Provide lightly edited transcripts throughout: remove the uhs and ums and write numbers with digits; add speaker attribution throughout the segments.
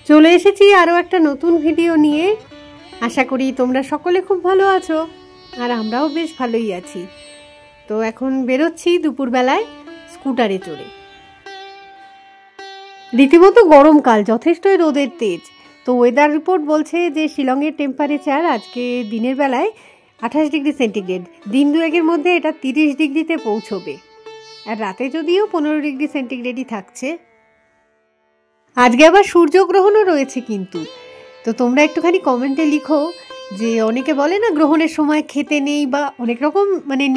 Speaker 1: চলে এসেছি আরও একটা নতুন ভিডিও নিয়ে। আশা করি তোমরা সকলে খুব ভালো আছো, আর আমরাও বেশ ভালোই আছি। তো এখন বেরোচ্ছি দুপুরবেলায় স্কুটারে চড়ে। রীতিমতো গরমকাল, যথেষ্টই রোদের তেজ। তো ওয়েদার রিপোর্ট বলছে যে শিলংয়ের টেম্পারেচার আজকে দিনের বেলায় 28 ডিগ্রি সেন্টিগ্রেড, দিন দুয়েকের মধ্যে এটা 30 ডিগ্রিতে পৌঁছবে, আর রাতে যদিও 15 ডিগ্রি সেন্টিগ্রেডই থাকছে। আজকে আবার সূর্যগ্রহণও রয়েছে কিন্তু। তো তোমরা একটুখানি কমেন্টে লিখো যে অনেকে বলে না গ্রহণের সময় খেতে নেই, বা অনেক রকম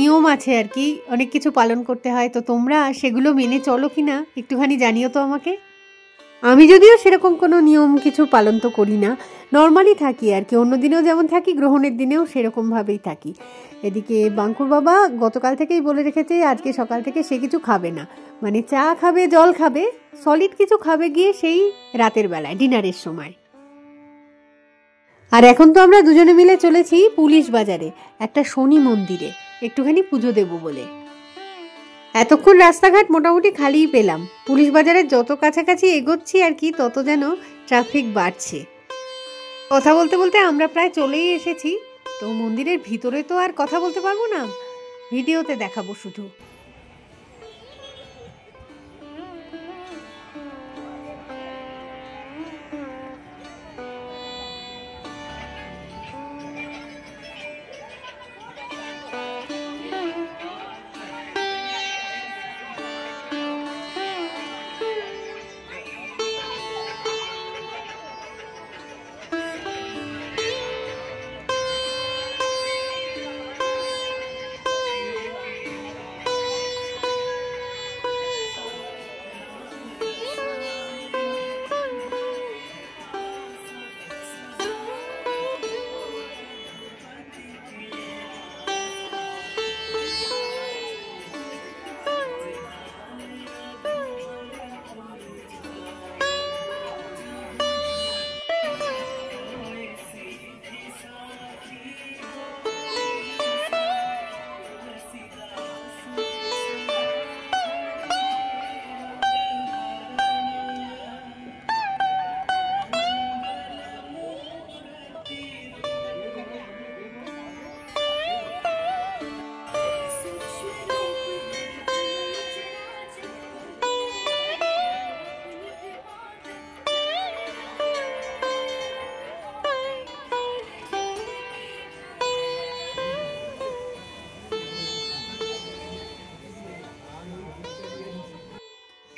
Speaker 1: নিয়ম আছে আর কি, অনেক কিছু পালন করতে হয়। তো তোমরা সেগুলো মেনে চলো কি না একটুখানি জানিও তো আমাকে। আমি যদিও সেরকম কোনো নিয়ম কিছু পালন তো করি না, নর্মালি থাকি আর কি, অন্য দিনেও যেমন থাকি গ্রহণের দিনেও সেরকমভাবেই থাকি। এদিকে বাঙ্কুর বাবা গতকাল থেকেই বলে রেখেছে আজকে সকাল থেকে সে কিছু খাবে না, চা খাবে, জল খাবে, সলিড কিছু খাবে গিয়ে সেই রাতের বেলায় ডিনারের সময়। আর এখন তো আমরা দুজনে মিলে চলেছি পুলিশ বাজারে একটা শনি মন্দিরে একটুখানি পুজো দেব বলে। এতক্ষণ রাস্তাঘাট মোটামুটি খালিই পেলাম। পুলিশ বাজারের যত কাছাকাছি এগোচ্ছি আর কি, তত যেন ট্রাফিক বাড়ছে। কথা বলতে বলতে আমরা প্রায় চলেই এসেছি। তো মন্দিরের ভিতরে তো আর কথা বলতে পারবো না, ভিডিওতে দেখাবো শুধু।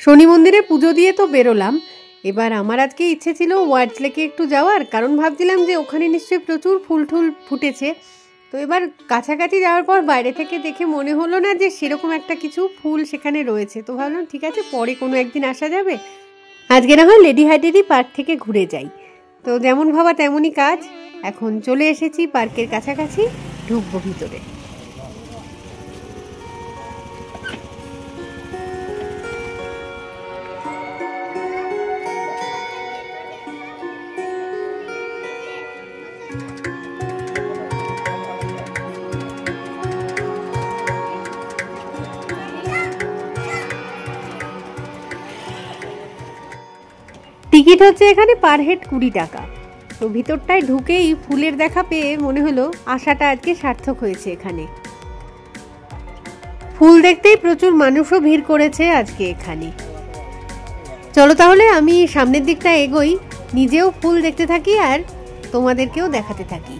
Speaker 1: শনি মন্দিরে পুজো দিয়ে তো বেরোলাম। এবার আমার আজকে ইচ্ছে ছিল ওয়ার্ডস লেকে একটু যাওয়ার, কারণ ভাবছিলাম যে ওখানে নিশ্চয়ই প্রচুর ফুল টুল ফুটেছে। তো এবার কাছাকাছি যাওয়ার পর বাইরে থেকে দেখে মনে হলো না যে সেরকম একটা কিছু ফুল সেখানে রয়েছে। তো ভাবলাম ঠিক আছে, পরে কোনো একদিন আসা যাবে, আজকে না হয় লেডি হাইডেরি পার্ক থেকে ঘুরে যাই। তো যেমন ভাবা তেমনই কাজ। এখন চলে এসেছি পার্কের কাছাকাছি, ঢুকবো ভিতরে। টিকিট হচ্ছে এখানে পার হেড 20 টাকা। তো ভিতরটায় ঢুকেই ফুলের দেখা পেয়ে মনে হলো আশাটা আজকে সার্থক হয়েছে। এখানে ফুল দেখতেই প্রচুর মানুষও ভিড় করেছে আজকে এখানে। চলো তাহলে আমি সামনের দিকটা এগোই, নিজেও ফুল দেখতে থাকি আর তোমাদেরকেও দেখাতে থাকি।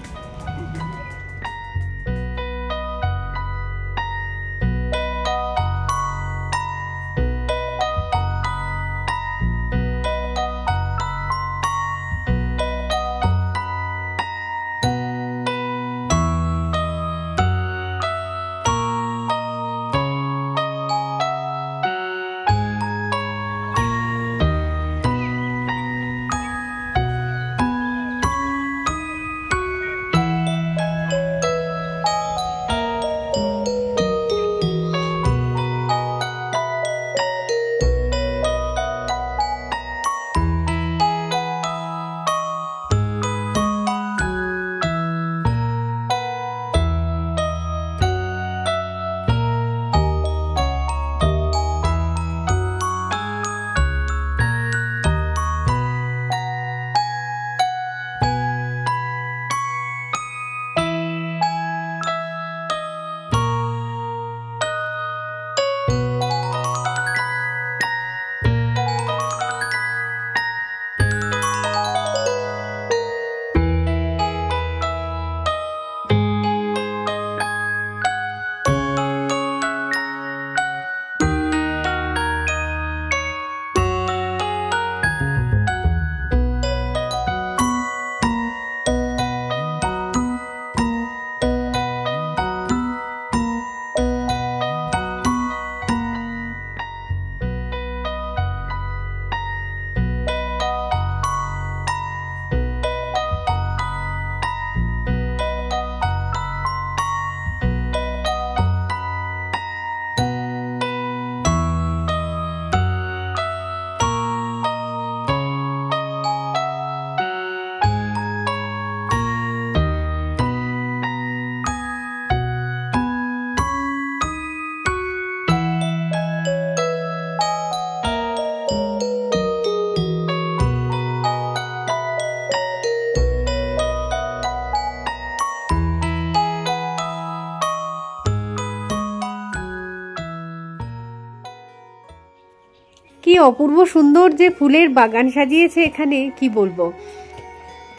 Speaker 1: অপূর্ব সুন্দর যে ফুলের বাগান সাজিয়েছে এখানে, কি বলবো।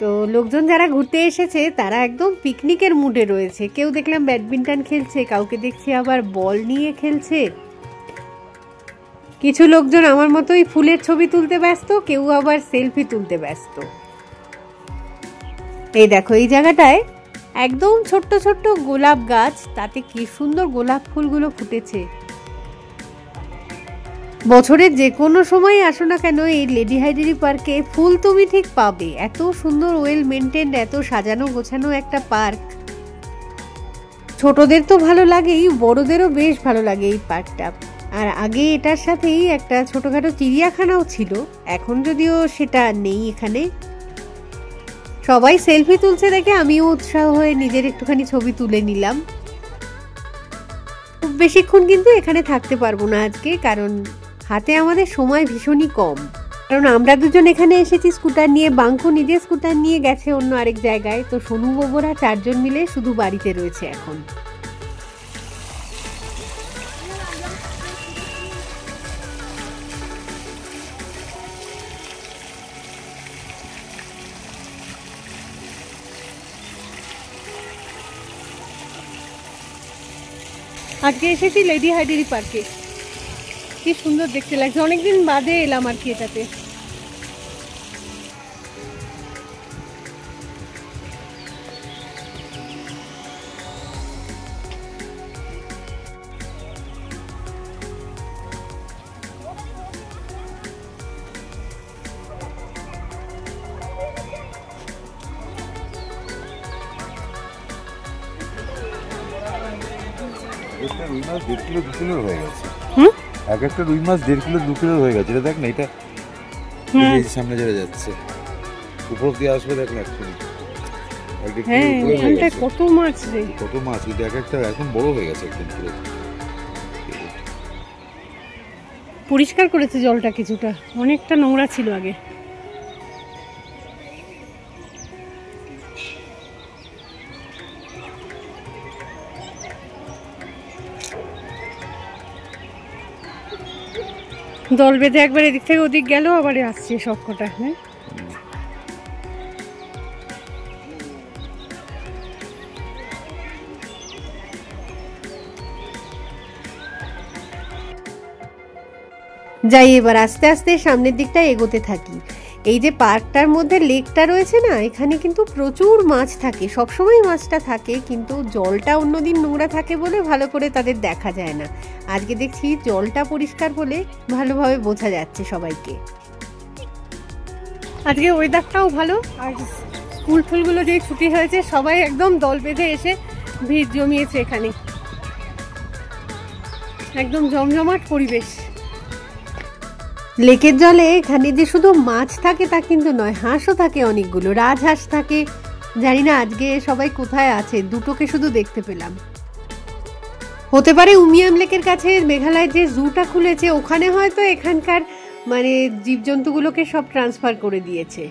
Speaker 1: তো লোকজন যারা ঘুরতে এসেছে তারা একদম পিকনিকের মুডে রয়েছে। কেউ দেখলাম ব্যাডমিন্টন খেলছে, কাউকে দেখছি আবার বল নিয়ে খেলছে। কিছু লোকজন আমার মতোই ফুলের ছবি তুলতে ব্যস্ত, কেউ আবার সেলফি তুলতে ব্যস্ত। এই দেখো, এই জায়গাটায় একদম ছোট্ট ছোট্ট গোলাপ গাছ, তাতে কি সুন্দর গোলাপ ফুলগুলো ফুটেছে। বছরের যে কোনো সময় আসো না কেন এই লেডি হাইডারি পার্কে ফুল তুমি ঠিক পাবে। এত সুন্দর ওয়েল মেনটেন্ড, এত সাজানো গোছানো একটা পার্ক। ছোটদের তো ভালো লাগেই, বড়দেরও বেশ ভালো লাগে এই পার্কটা। আর আগে এটার সাথেই একটা ছোটখাটো চিড়িয়াখানাও ছিল, এখন যদিও সেটা নেই এখানে। সবাই সেলফি তুলছে দেখে আমিও উৎসাহ হয়ে নিজের একটুখানি ছবি তুলে নিলাম। খুব বেশিক্ষণ কিন্তু এখানে থাকতে পারবো না আজকে, কারণ হাতে আমাদের সময় ভীষণই কম। কারণ আমরা দুজন এখানে এসেছি স্কুটার নিয়ে, বাঙ্কু নিজে স্কুটার নিয়ে গেছে অন্য আরেক জায়গায়। তো সোনু বাবুরা 4 জন মিলে শুধু বাড়িতে রয়েছে এখন। আজকে এসেছি লেডি হাইডারি পার্কে, কি সুন্দর দেখতে লাগছে। অনেকদিন বাদে এলাম আর কি এটাতে।
Speaker 2: একটা রুই মাছ 1.5 কিলো 2 কিলোর হয়ে গেছে। এক একটা রুই মাছ 1.5 কিলো 2 কিলোর হয়ে গেছে। এটা দেখ না, এটা এই সামনে চলে যাচ্ছে, উপর দিয়ে আসবে, দেখ না এক্ষুনি।
Speaker 1: হ্যাঁ, এখানটায় কত মাছ রে,
Speaker 2: কত মাছ। কিন্তু এক একটা এখন বড় হয়ে গেছে একদম পুরো।
Speaker 1: পরিষ্কার করেছে জলটা কিছুটা, অনেকটা নোংরা ছিল আগে। দল বেঁধে একবার এদিক থেকে ওদিক গেল, আবার আসছে সব কটা। হ্যাঁ, যাই এবার আস্তে আস্তে সামনের দিকটা এগোতে থাকি। এই যে পার্কটার মধ্যে লেকটা রয়েছে না, এখানে কিন্তু প্রচুর মাছ থাকে, সবসময় মাছটা থাকে, কিন্তু জলটা অন্যদিন নোংরা থাকে বলে ভালো করে তাদের দেখা যায় না। আজকে দেখছি জলটা পরিষ্কার বলে ভালোভাবে বোঝা যাচ্ছে সবাইকে। আজকে ওয়েদারটাও ভালো, আর স্কুল ফুলগুলো যেই ছুটি হয়েছে সবাই একদম দল বেঁধে এসে ভিড় জমিয়েছে এখানে, একদম জমজমাট পরিবেশ। লেকের জলে এখানে যে শুধু মাছ থাকে তা কিন্তু নয়, হাঁসও থাকে অনেকগুলো, রাজহাঁস থাকে। জানি না আজকে সবাই কোথায় আছে, দুটোকে শুধু দেখতে পেলাম। হতে পারে উমিয়াম লেকের কাছে মেঘালয়ের যে জুটা খুলেছে ওখানে হয়তো এখানকার মানে জীবজন্তুগুলোকে সব ট্রান্সফার করে দিয়েছে।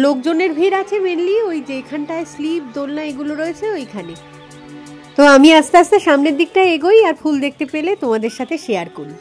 Speaker 1: লোকজনের ভিড় আছে মেনলি ওই যে এখানটায় স্লিপ দোলনা এগুলো রয়েছে ওইখানে। তো আমি আস্তে আস্তে সামনের দিকটা এগোই আর ফুল দেখতে পেলে তোমাদের সাথে শেয়ার করি।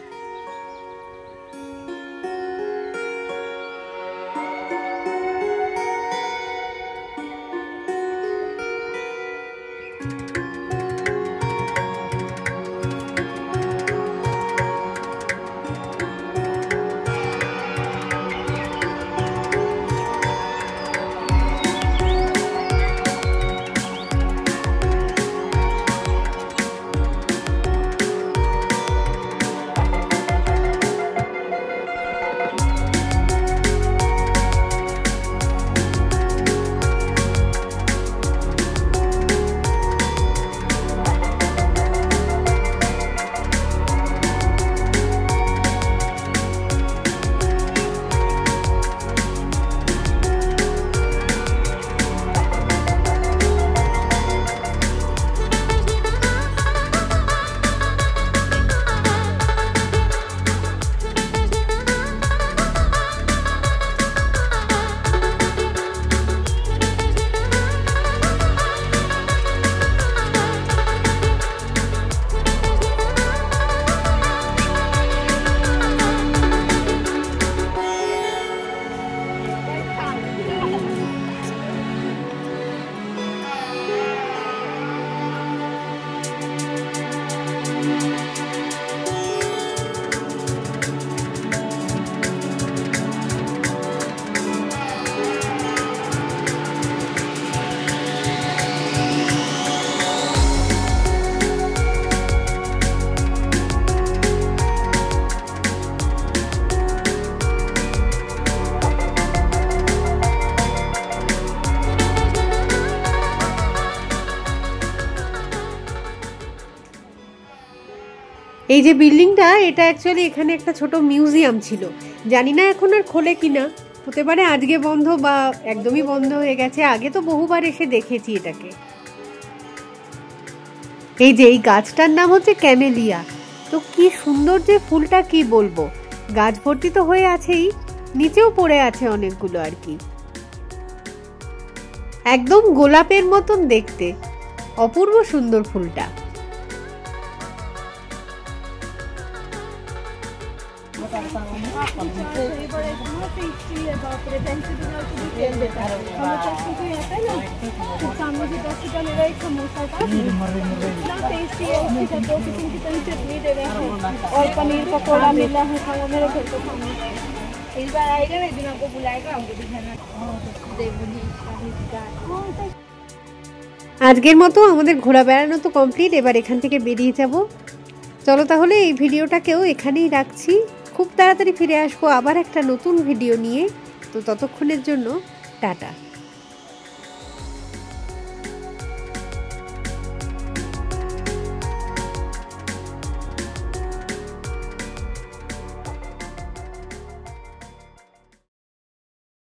Speaker 1: এই যে বিল্ডিংটা, এটা অ্যাকচুয়ালি এখানে একটা ছোট মিউজিয়াম ছিল। জানি না এখন আর খোলে কিনা, হতে পারে আজকে বন্ধ বা একদমই বন্ধ হয়ে গেছে। আগে তো বহুবার এসে দেখেছি এটাকে। এই যে এই গাছটার নাম হচ্ছে ক্যামেলিয়া। তো কি সুন্দর যে ফুলটা, কি বলবো। গাছ ভর্তি তো হয়ে আছেই, নিচেও পড়ে আছে অনেকগুলো আর কি। একদম গোলাপের মতন দেখতে, অপূর্ব সুন্দর ফুলটা।
Speaker 3: और पनीर पकौड़ा मिला है, खाओ मेरे घर को खाना। इस बार आएगा ना, एक दिन आपको बुलाएगा, हमको दिखाना।
Speaker 1: আজকের মতো আমাদের ঘোরা বেড়ানো তো কমপ্লিট। এবার এখান থেকে বেরিয়ে যাব। চলো তাহলে এই ভিডিওটাকেও এখানেই রাখছি। খুব তাড়াতাড়ি ফিরে আসবো আবার একটা নতুন ভিডিও নিয়ে। তো ততক্ষণের জন্য টাটা।